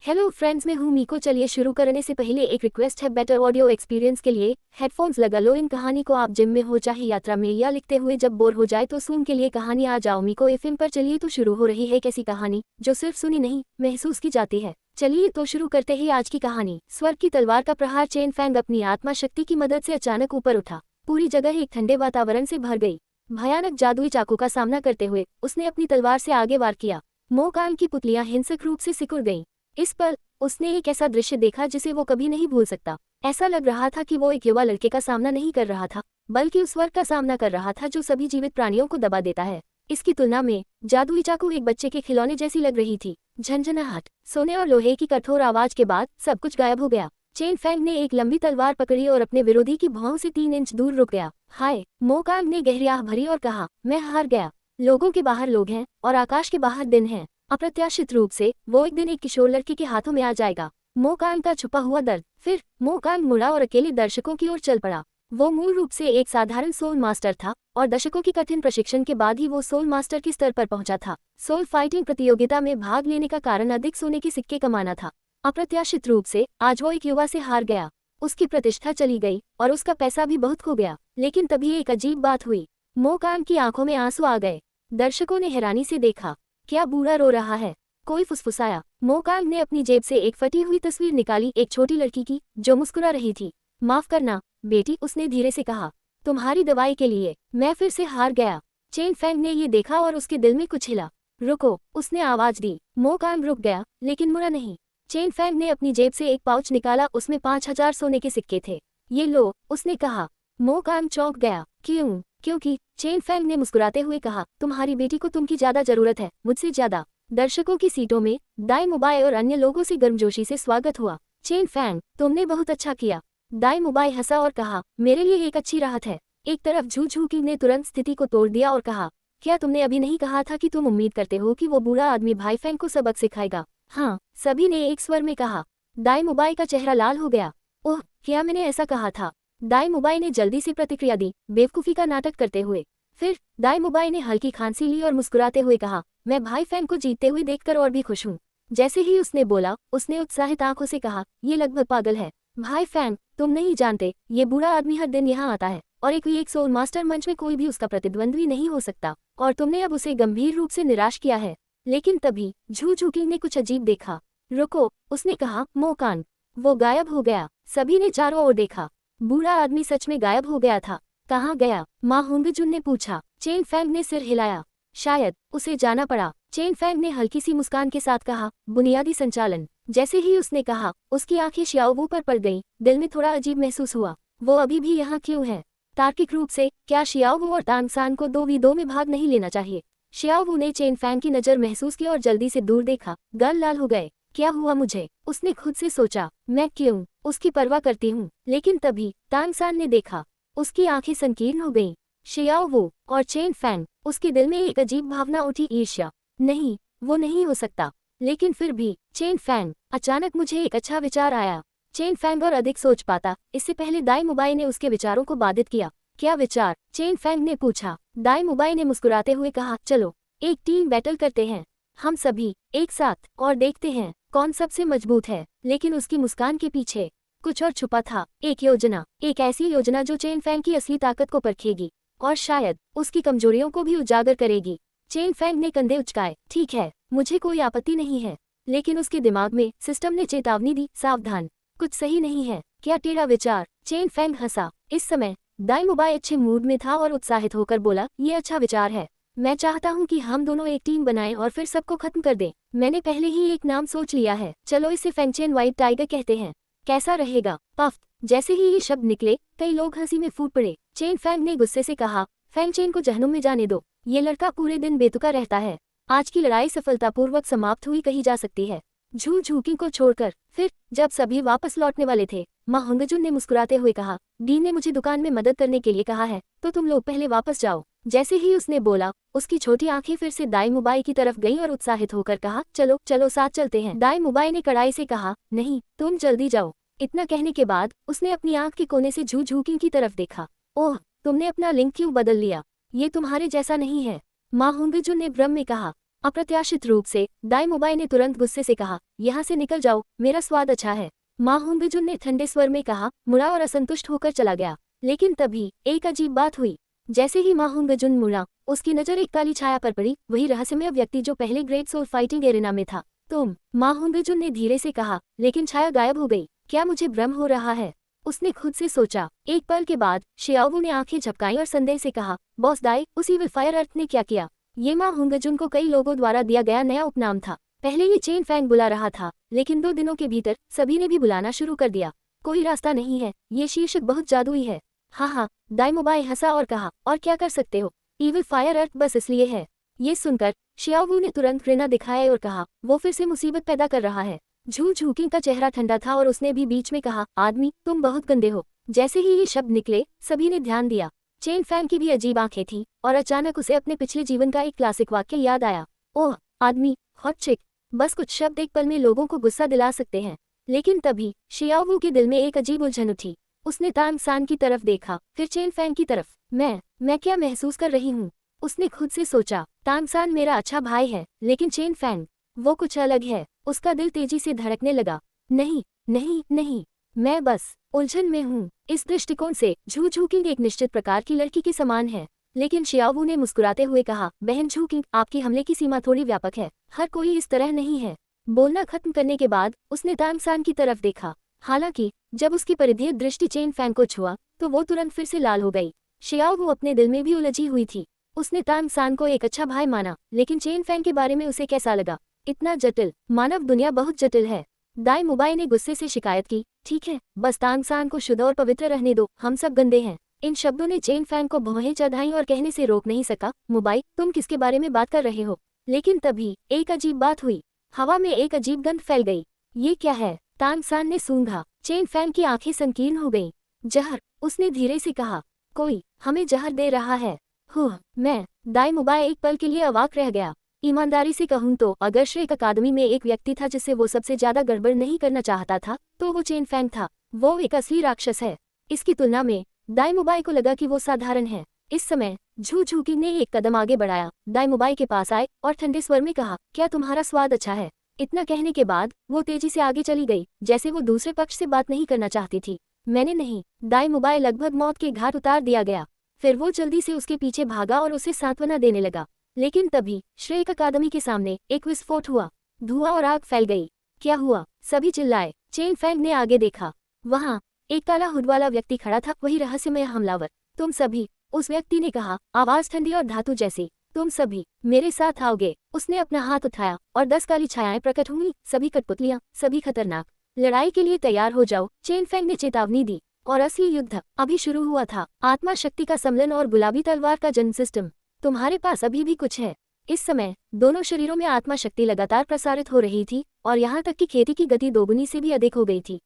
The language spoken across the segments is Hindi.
हेलो फ्रेंड्स, मैं हूं मीको। चलिए शुरू करने से पहले एक रिक्वेस्ट है, बेटर ऑडियो एक्सपीरियंस के लिए हेडफोन्स लगा लो। इन कहानी को आप जिम में हो चाहे यात्रा में या लिखते हुए जब बोर हो जाए तो सुन के लिए कहानी आ जाओ मीको एफएम पर। चलिए तो शुरू हो रही है एक ऐसी कहानी जो सिर्फ सुनी नहीं महसूस की जाती है। चलिए तो शुरू करते हैं आज की कहानी। स्वर्ग की तलवार का प्रहार। चेन फैंग अपनी आत्मा शक्ति की मदद से अचानक ऊपर उठा। पूरी जगह एक ठंडे वातावरण से भर गई। भयानक जादुई चाकू का सामना करते हुए उसने अपनी तलवार से आगे वार किया। मोकान की पुतलियां हिंसक रूप से सिकुड़ गईं। इस पल उसने एक ऐसा दृश्य देखा जिसे वो कभी नहीं भूल सकता। ऐसा लग रहा था कि वो एक युवा लड़के का सामना नहीं कर रहा था, बल्कि उस वर्ग का सामना कर रहा था जो सभी जीवित प्राणियों को दबा देता है। इसकी तुलना में जादुई चाकू एक बच्चे के खिलौने जैसी लग रही थी। झंझनाहट, सोने और लोहे की कठोर आवाज के बाद सब कुछ गायब हो गया। चेन फैंग ने एक लंबी तलवार पकड़ी और अपने विरोधी की भौं से 3 इंच दूर रुक गया। हाय, मोकांग ने गहरी आह भरी और कहा, मैं हार गया। लोगों के बाहर लोग हैं और आकाश के बाहर दिन है। अप्रत्याशित रूप से वो एक दिन एक किशोर लड़की के हाथों में आ जाएगा। मोकांग का छुपा हुआ दर्द। फिर मोकांग मुड़ा और अकेले दर्शकों की ओर चल पड़ा। वो मूल रूप से एक साधारण सोल मास्टर था और दशकों की कठिन प्रशिक्षण के बाद ही वो सोल मास्टर के स्तर पर पहुंचा था। सोल फाइटिंग प्रतियोगिता में भाग लेने का कारण अधिक सोने के सिक्के कमाना था। अप्रत्याशित रूप से आज वो एक युवा से हार गया। उसकी प्रतिष्ठा चली गई और उसका पैसा भी बहुत खो गया। लेकिन तभी एक अजीब बात हुई। मोकांग की आंखों में आंसू आ गए। दर्शकों ने हैरानी से देखा। क्या बूढ़ा रो रहा है? कोई फुसफुसाया। मोकांग ने अपनी जेब से एक फटी हुई तस्वीर निकाली, एक छोटी लड़की की जो मुस्कुरा रही थी। माफ करना बेटी, उसने धीरे से कहा, तुम्हारी दवाई के लिए मैं फिर से हार गया। चेन फैंग ने ये देखा और उसके दिल में कुछ हिला। रुको, उसने आवाज दी। मोकांग रुक गया लेकिन मुड़ा नहीं। चेन फैंग ने अपनी जेब से एक पाउच निकाला, उसमें 5000 सोने के सिक्के थे। ये लो, उसने कहा। मोकांग चौंक गया। क्यों? क्योंकि चेन फैंग ने मुस्कुराते हुए कहा, तुम्हारी बेटी को तुमकी ज्यादा जरूरत है, मुझसे ज्यादा। दर्शकों की सीटों में दाई मुबाई और अन्य लोगों से गर्मजोशी से स्वागत हुआ। चेन फैंग, तुमने बहुत अच्छा किया। दाई मुबाई हंसा और कहा, मेरे लिए एक अच्छी राहत है। एक तरफ झू झू किंग ने तुरंत स्थिति को तोड़ दिया और कहा, क्या तुमने अभी नहीं कहा था कि तुम उम्मीद करते हो कि वो बूढ़ा आदमी भाई फैंग को सबक सिखाएगा? हाँ, सभी ने एक स्वर में कहा। दाई मुबाई का चेहरा लाल हो गया। ओह, क्या मैंने ऐसा कहा था? दाई मुबाई ने जल्दी से प्रतिक्रिया दी, बेवकूफी का नाटक करते हुए। फिर दाई मुबाई ने हल्की खांसी ली और मुस्कुराते हुए कहा, मैं भाई फैंग को जीतते हुए देखकर और भी खुश हूँ। जैसे ही उसने बोला, उसने उत्साहित आंखों से कहा, ये लगभग पागल है। भाई फैंग, तुम नहीं जानते, ये बूढ़ा आदमी हर दिन यहाँ आता है और एक सोल मास्टर मंच में कोई भी उसका प्रतिद्वंद्वी नहीं हो सकता, और तुमने अब उसे गंभीर रूप से निराश किया है। लेकिन तभी झू झूकिंग ने कुछ अजीब देखा। रुको, उसने कहा, मोकान। वो गायब हो गया। सभी ने चारों ओर देखा। बूढ़ा आदमी सच में गायब हो गया था। कहाँ गया? माँ हुंगजुन ने पूछा। चेन फैंग ने सिर हिलाया। शायद उसे जाना पड़ा। चेन फैंग ने हल्की सी मुस्कान के साथ कहा, बुनियादी संचालन। जैसे ही उसने कहा, उसकी आंखें श्याओवू पर पड़ गईं। दिल में थोड़ा अजीब महसूस हुआ। वो अभी भी यहाँ क्यों है? तार्किक रूप से क्या शियाओवू और तांगसान को 2v2 में भाग नहीं लेना चाहिए? शियाओवू ने चेन फैंग की नजर महसूस की और जल्दी से दूर देखा। गल लाल हो गए। क्या हुआ मुझे? उसने खुद से सोचा। मैं क्यों उसकी परवाह करती हूँ? लेकिन तभी तांगसान ने देखा। उसकी आंखें संकीर्ण हो गईं। शियाओवू और चेन फैंग, उसके दिल में एक अजीब भावना उठी, ईर्ष्या। नहीं, वो नहीं हो सकता। लेकिन फिर भी चेन फैंग, अचानक मुझे एक अच्छा विचार आया। चेन फैंग और अधिक सोच पाता इससे पहले दाई मुबाई ने उसके विचारों को बाधित किया। क्या विचार? चेन फैंग ने पूछा। दाई मुबाई ने मुस्कुराते हुए कहा, चलो एक टीम बैटल करते हैं, हम सभी एक साथ, और देखते हैं कौन सबसे मजबूत है। लेकिन उसकी मुस्कान के पीछे कुछ और छुपा था। एक योजना, एक ऐसी योजना जो चेन फैंग की असली ताकत को परखेगी और शायद उसकी कमजोरियों को भी उजागर करेगी। चेन फैंग ने कंधे उचकाए। ठीक है, मुझे कोई आपत्ति नहीं है। लेकिन उसके दिमाग में सिस्टम ने चेतावनी दी, सावधान, कुछ सही नहीं है। क्या टेढ़ा विचार? चेन फैंग हंसा। इस समय दाई मुबाई अच्छे मूड में था और उत्साहित होकर बोला, ये अच्छा विचार है। मैं चाहता हूँ कि हम दोनों एक टीम बनाएं और फिर सबको खत्म कर दें। मैंने पहले ही एक नाम सोच लिया है। चलो इसे फेंगचेन व्हाइट टाइगर कहते हैं। कैसा रहेगा? पफ। जैसे ही ये शब्द निकले, कई लोग हंसी में फूट पड़े। चेन फैंग ने गुस्से से कहा, फेंगचेन को जहन्नुम में जाने दो। ये लड़का पूरे दिन बेतुका रहता है। आज की लड़ाई सफलतापूर्वक समाप्त हुई कही जा सकती है, झू झूकिंग को छोड़कर। फिर जब सभी वापस लौटने वाले थे, माँ हुंगजुन ने मुस्कुराते हुए कहा, डीन ने मुझे दुकान में मदद करने के लिए कहा है, तो तुम लोग पहले वापस जाओ। जैसे ही उसने बोला, उसकी छोटी आंखें फिर से दाई मुबाई की तरफ गईं और उत्साहित होकर कहा, चलो चलो साथ चलते हैं। दाई मुबाई ने कड़ाई से कहा, नहीं, तुम जल्दी जाओ। इतना कहने के बाद उसने अपनी आंख के कोने से झू झूकिंग की तरफ देखा। ओह, तुमने अपना लिंक क्यों बदल लिया? ये तुम्हारे जैसा नहीं है, माँ हुंगजुन ने भ्रम में कहा। अप्रत्याशित रूप से दाई मोबाई ने तुरंत गुस्से से कहा, यहाँ से निकल जाओ, मेरा स्वाद अच्छा है। माँ हुंगजुन ने ठंडे स्वर में कहा, मुड़ा और असंतुष्ट होकर चला गया। लेकिन तभी एक अजीब बात हुई। जैसे ही माँ हुंगजुन मुड़ा, उसकी नजर एक काली छाया पर पड़ी, वही रहस्यमय व्यक्ति जो पहले ग्रेट सोल फाइटिंग एरेना में था। तुम, माँ हुंगजुन ने धीरे से कहा, लेकिन छाया गायब हो गई। क्या मुझे भ्रम हो रहा है? उसने खुद से सोचा। एक पल के बाद शियाओवू ने आंखें झपकाई और संदेह से कहा, बॉस दाई, उसी विफायर अर्थ ने क्या किया? ये माँ हुंगजुन को कई लोगों द्वारा दिया गया नया उपनाम था। पहले ये चेन फैंग बुला रहा था, लेकिन 2 दिनों के भीतर सभी ने भी बुलाना शुरू कर दिया। कोई रास्ता नहीं है, ये शीर्षक बहुत जादुई है। हाँ, दाई मोबाई हंसा और कहा, और क्या कर सकते हो? ईविल फायर अर्थ बस इसलिए है। ये सुनकर शियाओवू ने तुरंत घृणा दिखाई और कहा, वो फिर से मुसीबत पैदा कर रहा है। झू झूकिंग का चेहरा ठंडा था और उसने भी बीच में कहा, आदमी, तुम बहुत गंदे हो। जैसे ही ये शब्द निकले, सभी ने ध्यान दिया। चेन फैंग की भी अजीब आंखें थीं और अचानक उसे अपने पिछले जीवन का एक क्लासिक वाक्य याद आया। ओह आदमी, हॉट चिक। बस कुछ शब्द एक पल में लोगों को गुस्सा दिला सकते हैं। लेकिन तभी शियाओवू के दिल में एक अजीब उलझन उठी। उसने तांग सान की तरफ देखा, फिर चेन फैंग की तरफ। मैं क्या महसूस कर रही हूँ? उसने खुद से सोचा। तांग सान मेरा अच्छा भाई है, लेकिन चेन फैंग, वो कुछ अलग है। उसका दिल तेजी से धड़कने लगा। नहीं नहीं नहीं, मैं बस उलझन में हूँ। इस दृष्टिकोण से झू झूकिंग एक निश्चित प्रकार की लड़की के समान है। लेकिन शियाओवू ने मुस्कुराते हुए कहा, बहन झूकिंग, आपकी हमले की सीमा थोड़ी व्यापक है। हर कोई इस तरह नहीं है। बोलना खत्म करने के बाद उसने तांग सान की तरफ देखा। हालांकि जब उसकी परिधीय दृष्टि चेन फैंग को छुआ तो वो तुरंत फिर से लाल हो गई। शियाओवू अपने दिल में भी उलझी हुई थी। उसने तांग सान को एक अच्छा भाई माना, लेकिन चेन फैंग के बारे में उसे कैसा लगा? इतना जटिल। मानव दुनिया बहुत जटिल है। दाई मोबाई ने गुस्से से शिकायत की, ठीक है, बस तांग सान को शुद्ध और पवित्र रहने दो, हम सब गंदे हैं। इन शब्दों ने चेन फैंग को भौहें चढ़ाई और कहने से रोक नहीं सका, मोबाई, तुम किसके बारे में बात कर रहे हो? लेकिन तभी एक अजीब बात हुई। हवा में एक अजीब गंध फैल गई। ये क्या है? तांग सान ने सूंघा। चेन फैंग की आंखें संकीर्ण हो गईं। जहर, उसने धीरे से कहा, कोई हमें जहर दे रहा है। मैं। दाई मोबाई एक पल के लिए अवाक रह गया। ईमानदारी से कहूं तो अगर श्रेक अकादमी में एक व्यक्ति था जिससे वो सबसे ज्यादा गड़बड़ नहीं करना चाहता था, तो वो चेन फैंग था। वो एक असली राक्षस है। इसकी तुलना में दाई मोबाई को लगा कि वो साधारण है। इस समय झू झूकी ने एक कदम आगे बढ़ाया, दाई मोबाई के पास आए और ठंडे स्वर में कहा, क्या तुम्हारा स्वाद अच्छा है? इतना कहने के बाद वो तेजी से आगे चली गई, जैसे वो दूसरे पक्ष से बात नहीं करना चाहती थी। मैंने नहीं। दाई मोबाई लगभग मौत के घाट उतार दिया गया। फिर वो जल्दी से उसके पीछे भागा और उसे सांत्वना देने लगा। लेकिन तभी श्रेक अकादमी के सामने एक विस्फोट हुआ। धुआं और आग फैल गई। क्या हुआ? सभी चिल्लाए। चेन फैंग ने आगे देखा। वहां एक काला हुड वाला व्यक्ति खड़ा था, वही रहस्यमय हमलावर। तुम सभी, उस व्यक्ति ने कहा, आवाज ठंडी और धातु जैसी। तुम सभी मेरे साथ आओगे। उसने अपना हाथ उठाया और 10 काली छायाएं प्रकट हुई। सभी कठपुतलियां, सभी खतरनाक। लड़ाई के लिए तैयार हो जाओ, चेन फैंग ने चेतावनी दी। और असली युद्ध अभी शुरू हुआ था। आत्मा शक्ति का सम्मिलन और गुलाबी तलवार का जन्म सिस्टम। तुम्हारे पास अभी भी कुछ है। इस समय दोनों शरीरों में आत्मा शक्ति लगातार प्रसारित हो रही थी और यहाँ तक कि खेती की गति दोगुनी से भी अधिक हो गई थी।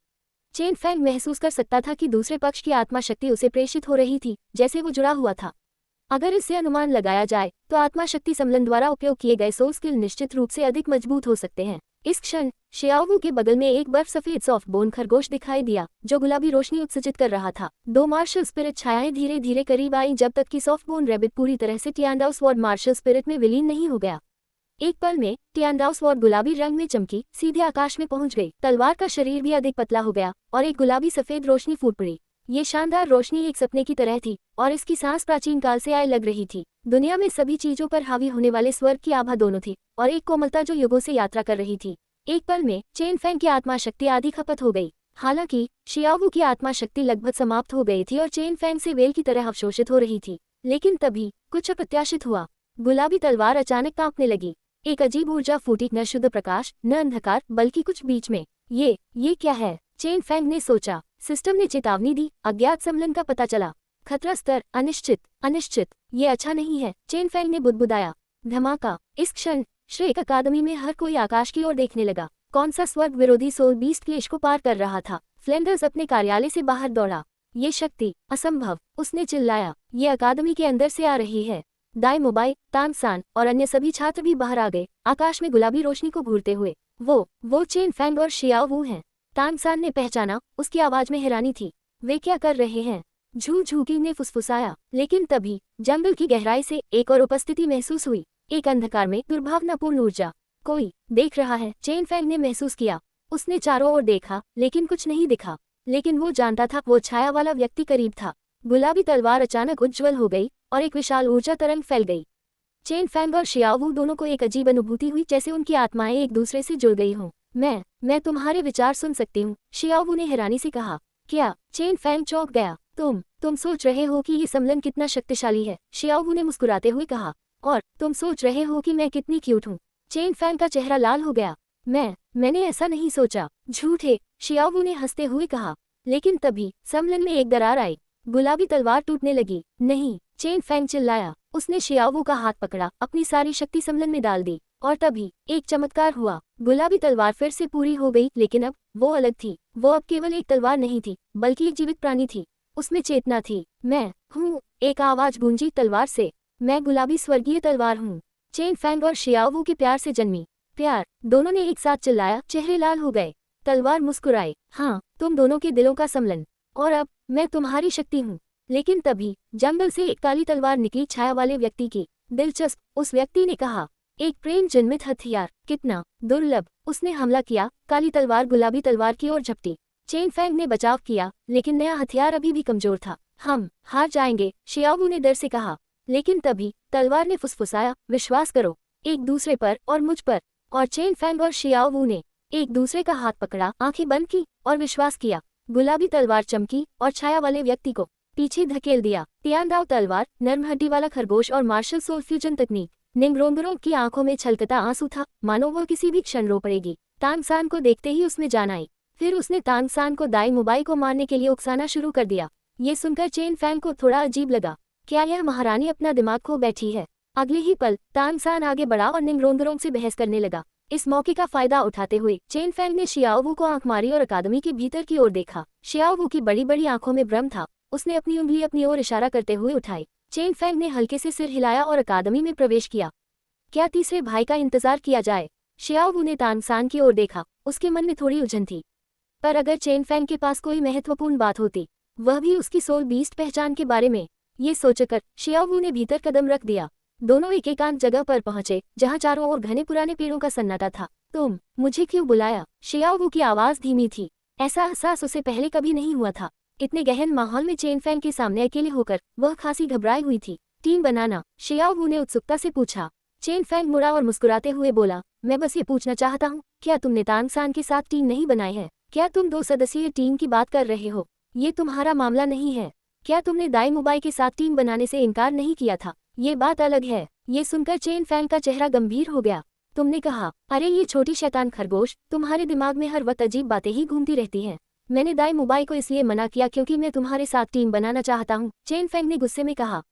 चेन फैंग महसूस कर सकता था कि दूसरे पक्ष की आत्मा शक्ति उसे प्रेषित हो रही थी, जैसे वो जुड़ा हुआ था। अगर इससे अनुमान लगाया जाए तो आत्मा शक्ति सम्मिलन द्वारा उपयोग किए गए सोल स्किल निश्चित रूप से अधिक मजबूत हो सकते हैं। इस क्षण शियाओवू के बगल में एक बर्फ सफेद सॉफ्ट बोन खरगोश दिखाई दिया, जो गुलाबी रोशनी उत्सर्जित कर रहा था। 2 मार्शल स्पिरिट छायाएं धीरे धीरे करीब आई, जब तक कि सॉफ्ट बोन रैबिट पूरी तरह से टियांडाओ स्वॉर्ड मार्शल स्पिरिट में विलीन नहीं हो गया। एक पल में टियांडाओ स्वॉर्ड गुलाबी रंग में चमकी, सीधे आकाश में पहुंच गई। तलवार का शरीर भी अधिक पतला हो गया और एक गुलाबी सफेद रोशनी फूट पड़ी। ये शानदार रोशनी एक सपने की तरह थी और इसकी सांस प्राचीन काल से आए लग रही थी। दुनिया में सभी चीजों पर हावी होने वाले स्वर्ग की आभा दोनों थी और एक कोमलता जो युगों से यात्रा कर रही थी। एक पल में चेन फैंग की आत्मा शक्ति आधी खपत हो गई। हालांकि शियाओवू की आत्मा शक्ति लगभग समाप्त हो गई थी और चेन फैंग से वेल की तरह अवशोषित हो रही थी। लेकिन तभी कुछ अप्रत्याशित हुआ। गुलाबी तलवार अचानक कांपने लगी। एक अजीब ऊर्जा फूटी, न शुद्ध प्रकाश, न अंधकार, बल्कि कुछ बीच में। ये क्या है? चेन फैंग ने सोचा। सिस्टम ने चेतावनी दी, अज्ञात सम्मिलन का पता चला। खतरा स्तर अनिश्चित। ये अच्छा नहीं है, चेन फैंग ने बुदबुदाया। धमाका। इस क्षण श्रेक अकादमी में हर कोई आकाश की ओर देखने लगा। कौन सा स्वर्ग विरोधी सोल बीस्ट क्लेश को पार कर रहा था? फ्लेंडर्स अपने कार्यालय से बाहर दौड़ा। ये शक्ति असंभव, उसने चिल्लाया। ये अकादमी के अंदर से आ रही है। दाई मोबाई, तांग सान और अन्य सभी छात्र भी बाहर आ गए, आकाश में गुलाबी रोशनी को घूरते हुए। वो चेन फैंग और शियाओवू हैं। तांग सान ने पहचाना, उसकी आवाज में हैरानी थी। वे क्या कर रहे हैं? झू झूकी ने फुसफुसाया। लेकिन तभी जंगल की गहराई से एक और उपस्थिति महसूस हुई। एक अंधकार में दुर्भावनापूर्ण ऊर्जा। कोई देख रहा है, चेन फैंग ने महसूस किया। उसने चारों ओर देखा, लेकिन कुछ नहीं दिखा। लेकिन वो जानता था, वो छाया वाला व्यक्ति करीब था। गुलाबी तलवार अचानक उज्ज्वल हो गई और एक विशाल ऊर्जा तरंग फैल गई। चेन फैंग और शियाओवू दोनों को एक अजीब अनुभूति हुई, जैसे उनकी आत्माएं एक दूसरे से जुड़ गई हों। मैं तुम्हारे विचार सुन सकती हूँ, शियाओवू ने हैरानी से कहा। क्या? चेन फैंग चौंक गया। तुम सोच रहे हो कि ये सम्मेलन कितना शक्तिशाली है? शियाओवू ने मुस्कुराते हुए कहा। और तुम सोच रहे हो कि मैं कितनी क्यूट हूँ? चेन फैंग का चेहरा लाल हो गया। मैंने ऐसा नहीं सोचा। झूठे, शियाओवू ने हंसते हुए कहा। लेकिन तभी सम्मेलन में एक दरार आई। गुलाबी तलवार टूटने लगी। नहीं, चेन फैंग चिल्लाया। उसने शियाओवू का हाथ पकड़ा, अपनी सारी शक्ति सम्मेलन में डाल दी। और तभी एक चमत्कार हुआ। गुलाबी तलवार फिर से पूरी हो गई, लेकिन अब वो अलग थी। वो अब केवल एक तलवार नहीं थी, बल्कि एक जीवित प्राणी थी। उसमें चेतना थी। मैं हूँ, एक आवाज गूंजी तलवार से। मैं गुलाबी स्वर्गीय तलवार हूँ। चेन फैंग और शियाओवू के प्यार से जन्मी। प्यार, दोनों ने एक साथ चिल्लाया। चेहरे लाल हो गए। तलवार मुस्कुराए। हाँ, तुम दोनों के दिलों का सम्मेलन। और अब मैं तुम्हारी शक्ति हूँ। लेकिन तभी जंगल से एक काली तलवार निकली, छाया वाले व्यक्ति की। दिलचस्प, उस व्यक्ति ने कहा। एक प्रेम जन्मित हथियार, कितना दुर्लभ। उसने हमला किया। काली तलवार गुलाबी तलवार की ओर झपटी। चेन फैंग ने बचाव किया, लेकिन नया हथियार अभी भी कमजोर था। हम हार जाएंगे, शियाओवू ने डर से कहा। लेकिन तभी तलवार ने फुसफुसाया, विश्वास करो, एक दूसरे पर और मुझ पर। और चेन फैंग और शियाओवू ने एक दूसरे का हाथ पकड़ा, आंखें बंद की और विश्वास किया। गुलाबी तलवार चमकी और छाया वाले व्यक्ति को पीछे धकेल दिया। तियानदाओ तलवार, नर्म हड्डी वाला खरगोश और मार्शल सोल फ्यूजन तकनीक। निंगरोंगरों की आंखों में छलकता आंसू था, मानो वो किसी भी क्षण रो पड़ेगी। तांग san को देखते ही उसमें जान आई। फिर उसने तांग san को दाई मुबाई को मारने के लिए उकसाना शुरू कर दिया। ये सुनकर चेन फैंग को थोड़ा अजीब लगा। क्या यह महारानी अपना दिमाग खो बैठी है? अगले ही पल तांग san आगे बढ़ा और निंगरोंगरों से बहस करने लगा। इस मौके का फायदा उठाते हुए चेन फैंग ने शियाओवू को आंख मारी और अकादमी के भीतर की ओर देखा। शियाओवू की बड़ी बड़ी आंखों में भ्रम था। उसने अपनी उंगली अपनी ओर इशारा करते हुए उठाई। चेन फैंग ने हल्के से सिर हिलाया और अकादमी में प्रवेश किया। क्या तीसरे भाई का इंतजार किया जाए? शियाओवू ने तांग san की ओर देखा। उसके मन में थोड़ी उलझन थी। पर अगर चेन फैंग के पास कोई महत्वपूर्ण बात होती, वह भी उसकी सोल बीस्ट पहचान के बारे में, ये सोचकर शियाओवू ने भीतर कदम रख दिया। दोनों एक एकांत जगह पर पहुंचे, जहां चारों ओर घने पुराने पेड़ों का सन्नाटा था। तुम मुझे क्यों बुलाया? शियाओवू की आवाज धीमी थी। ऐसा एहसास उसे पहले कभी नहीं हुआ था। इतने गहन माहौल में चेन फैंग के सामने अकेले होकर वह खासी घबराई हुई थी। टीम बनाना, शियाओवू ने उत्सुकता से पूछा। चेन फैंग मुड़ा और मुस्कुराते हुए बोला, मैं बस ये पूछना चाहता हूँ, क्या तुमने तांग san के साथ टीम नहीं बनाई है? क्या तुम 2 सदस्यीय टीम की बात कर रहे हो? ये तुम्हारा मामला नहीं है। क्या तुमने दाई मुबाई के साथ टीम बनाने से इनकार नहीं किया था? ये बात अलग है। ये सुनकर चेन फैंग का चेहरा गंभीर हो गया। तुमने कहा, अरे ये छोटी शैतान खरगोश, तुम्हारे दिमाग में हर वक्त अजीब बातें ही घूमती रहती हैं। मैंने दाई मुबाई को इसलिए मना किया क्योंकि मैं तुम्हारे साथ टीम बनाना चाहता हूँ, चेन फैंग ने गुस्से में कहा।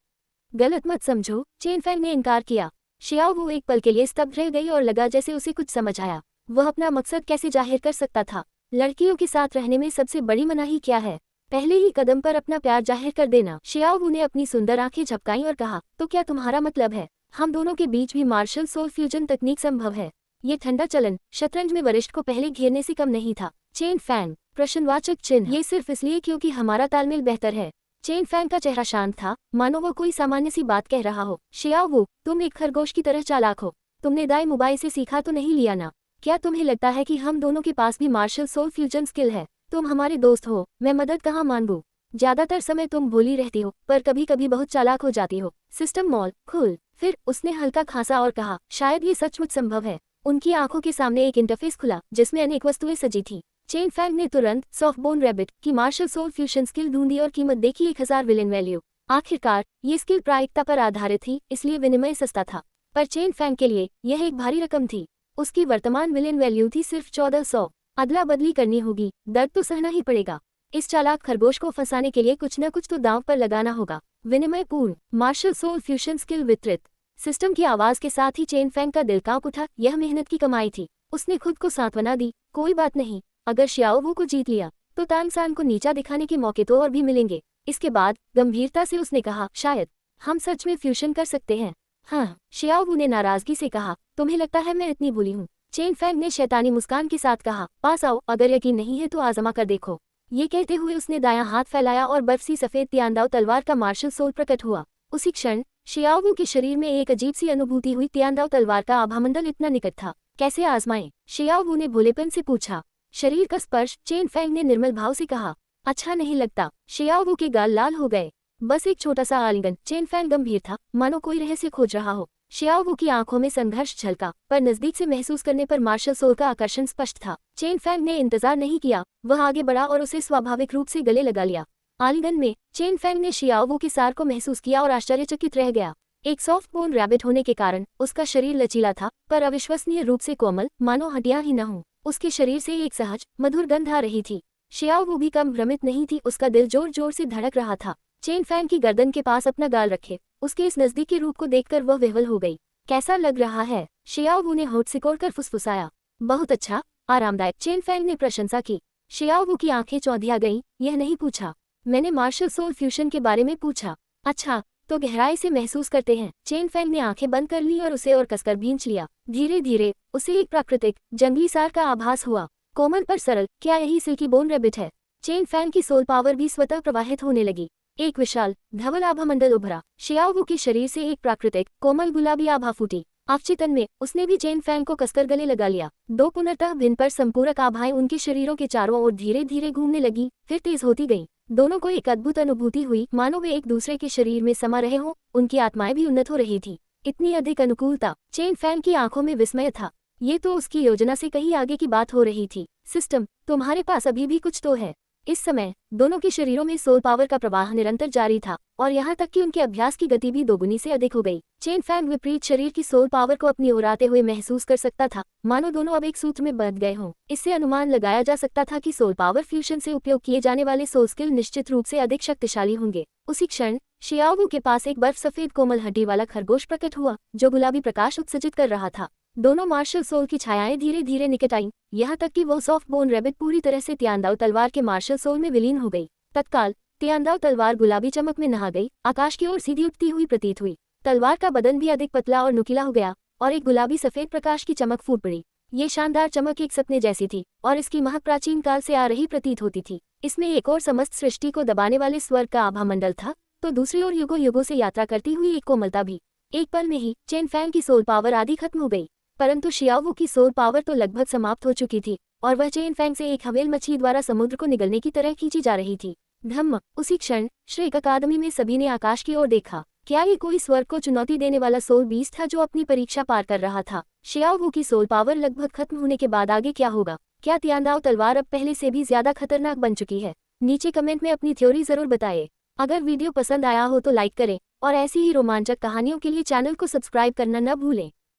गलत मत समझो, चेन फैंग ने इनकार किया। शियाओवू एक पल के लिए स्तब्ध रह गई और लगा जैसे उसे कुछ समझ आया। वह अपना मकसद कैसे जाहिर कर सकता था? लड़कियों के साथ रहने में सबसे बड़ी मनाही क्या है? पहले ही कदम पर अपना प्यार जाहिर कर देना। शियाओवू ने अपनी सुंदर आंखें झपकाईं और कहा, तो क्या तुम्हारा मतलब है हम दोनों के बीच भी मार्शल सोल फ्यूजन तकनीक संभव है? ये ठंडा चलन शतरंज में वरिष्ठ को पहले घेरने से कम नहीं था। चेन फैंग, प्रश्नवाचक चिन्ह। ये सिर्फ इसलिए क्योंकि हमारा तालमेल बेहतर है। चेन फैंग का चेहरा शांत था, मानो वो कोई सामान्य सी बात कह रहा हो। शियाओवू, तुम एक खरगोश की तरह चालाक हो। तुमने दाई मुबाई से सीखा तो नहीं लिया ना? क्या तुम्हें लगता है कि हम दोनों के पास भी मार्शल सोल फ्यूजन स्किल है? तुम हमारे दोस्त हो, मैं मदद कहाँ मांगूं? ज्यादातर समय तुम भोली रहती हो, पर कभी कभी बहुत चालाक हो जाती हो। सिस्टम मॉल खुल। फिर उसने हल्का खांसा और कहा, शायद ये सचमुच संभव है। उनकी आंखों के सामने एक इंटरफेस खुला, जिसमें अनेक वस्तुएं सजी थी। चेन फैंग ने तुरंत सॉफ्ट बोन रैबिट की मार्शल सोल फ्यूजन स्किल ढूंढी और कीमत देखी 1000 विलेन वैल्यू। आखिरकार ये स्किल प्रायिकता पर आधारित थी, इसलिए विनिमय सस्ता था। पर चेन फैंग के लिए यह एक भारी रकम थी। उसकी वर्तमान विलेन वैल्यू थी सिर्फ 1400। अदला बदली करनी होगी, दर्द तो सहना ही पड़ेगा। इस चालाक खरगोश को फंसाने के लिए कुछ न कुछ तो दांव पर लगाना होगा। विनिमय पूर्ण मार्शल सोल फ्यूजन स्किल वितरित। सिस्टम की आवाज के साथ ही चेन फैंग का दिल कांप उठा। यह मेहनत की कमाई थी। उसने खुद को सांत्वना दी, कोई बात नहीं, अगर शियाओवू को जीत लिया तो तांग san को नीचा दिखाने के मौके तो और भी मिलेंगे। इसके बाद गंभीरता से उसने कहा, शायद हम सच में फ्यूजन कर सकते हैं। हाँ, शियाओवू ने नाराजगी से कहा, तुम्हें लगता है मैं इतनी भोली हूँ? चेन फैंग ने शैतानी मुस्कान के साथ कहा, पास आओ, अगर यकीन नहीं है तो आजमा कर देखो। ये कहते हुए उसने दायां हाथ फैलाया और बर्फ सी सफेद तियानदाओ तलवार का मार्शल सोल प्रकट हुआ। उसी क्षण शियाओवू के शरीर में एक अजीब सी अनुभूति हुई। तियांदाओ तलवार का आभामंडल इतना निकट था, कैसे आजमाएं? शियाओवू ने भोलेपन से पूछा। शरीर का स्पर्श, चेन फेंग ने निर्मल भाव से कहा। अच्छा नहीं लगता। शियाओवू के गाल लाल हो गए। बस एक छोटा सा आलिंगन। चेन फेंग गंभीर था, मानो कोई रहस्य खोज रहा हो। शियाओवू की आंखों में संघर्ष झलका, पर नजदीक से महसूस करने पर मार्शल सोल का आकर्षण स्पष्ट था। चेन फेंग ने इंतजार नहीं किया, वह आगे बढ़ा और उसे स्वाभाविक रूप से गले लगा लिया। आलिंगन में चेन फेंग ने शियाओवू के सार को महसूस किया और आश्चर्यचकित रह गया। एक सॉफ्ट बोन रैबिट होने के कारण उसका शरीर लचीला था, पर अविश्वसनीय रूप से कोमल, मानो हड्डियां ही न हों। उसके शरीर से एक सहज, मधुर गंध आ रही थी। शियाओवू भी कम भ्रमित नहीं थी, उसका दिल जोर जोर से धड़क रहा था। चेन फेंग की गर्दन के पास अपना गाल रखे उसके इस नजदीकी रूप को देखकर वह विह्वल हो गई। कैसा लग रहा है? शियाओवू ने होठ सिकोड़कर फुसफुसाया। बहुत अच्छा, आरामदायक। चेन फेंग ने प्रशंसा की। शियाओवू की आंखें चौंधिया गईं। यह नहीं पूछा, मैंने मार्शल सोल फ्यूशन के बारे में पूछा। अच्छा, तो गहराई से महसूस करते हैं। चेन फेंग ने आंखें बंद कर ली और उसे और कसकर भींच लिया। धीरे धीरे उसे एक प्राकृतिक जंगली सार का आभास हुआ, कोमल पर सरल। क्या यही सिल्की बोन रैबिट है? चेन फेंग की सोल पावर भी स्वतः प्रवाहित होने लगी। एक विशाल धवल आभा मंडल उभरा। शियाओवू के शरीर से एक प्राकृतिक कोमल गुलाबी आभा फूटी। अवचेतन में उसने भी चेन फेंग को कसकर गले लगा लिया। दो पुनर्तः भिन्न पर संपूरक आभाएं उनके शरीरों के चारों ओर धीरे धीरे घूमने लगी, फिर तेज होती गईं। दोनों को एक अद्भुत अनुभूति हुई, मानो वे एक दूसरे के शरीर में समा रहे हों। उनकी आत्माएं भी उन्नत हो रही थी। इतनी अधिक अनुकूलता! चेन फेंग की आंखों में विस्मय था। ये तो उसकी योजना से कहीं आगे की बात हो रही थी। सिस्टम, तुम्हारे पास अभी भी कुछ तो है। इस समय दोनों के शरीरों में सोल पावर का प्रवाह निरंतर जारी था, और यहाँ तक कि उनके अभ्यास की गति भी दोगुनी से अधिक हो गई। चेन फेंग विपरीत शरीर की सोल पावर को अपनी ओर आते हुए महसूस कर सकता था, मानो दोनों अब एक सूत्र में बंध गए हों। इससे अनुमान लगाया जा सकता था कि सोल पावर फ्यूशन से उपयोग किए जाने वाले सोल स्किल निश्चित रूप से अधिक शक्तिशाली होंगे। उसी क्षण शियाओवू के पास एक बर्फ सफेद कोमल हड्डी वाला खरगोश प्रकट हुआ, जो गुलाबी प्रकाश उत्सर्जित कर रहा था। दोनों मार्शल सोल की छायाएं धीरे धीरे निकट आईं, यहाँ तक कि वो सॉफ्ट बोन रैबिट पूरी तरह से तियांदाओ तलवार के मार्शल सोल में विलीन हो गई। तत्काल तियांदाओ तलवार गुलाबी चमक में नहा गई, आकाश की ओर सीधी उठती हुई प्रतीत हुई। तलवार का बदन भी अधिक पतला और नुकीला हो गया, और एक गुलाबी सफेद प्रकाश की चमक फूट पड़ी। ये शानदार चमक एक सपने जैसी थी, और इसकी महक प्राचीन काल से आ रही प्रतीत होती थी। इसमें एक और समस्त सृष्टि को दबाने वाले स्वर्ग का आभा मंडल था, तो दूसरी ओर युगों युगों से यात्रा करती हुई एक कोमलता भी। एक पल में ही चेन फेंग की सोल पावर आधी खत्म हो गई, परंतु शियाओवू की सोल पावर तो लगभग समाप्त हो चुकी थी, और वह चेन फेंग से एक हवेल मछली द्वारा समुद्र को निगलने की तरह खींची जा रही थी। धम्म! उसी क्षण श्रेक अकादमी में सभी ने आकाश की ओर देखा। क्या ये कोई स्वर्ग को चुनौती देने वाला सोल बीस्ट था जो अपनी परीक्षा पार कर रहा था? शियाओवू की सोल पावर लगभग खत्म होने के बाद आगे क्या होगा? क्या तियांदाओ तलवार अब पहले से भी ज्यादा खतरनाक बन चुकी है? नीचे कमेंट में अपनी थ्योरी जरूर बताएं। अगर वीडियो पसंद आया हो तो लाइक करें, और ऐसी ही रोमांचक कहानियों के लिए चैनल को सब्सक्राइब करना न भूलें।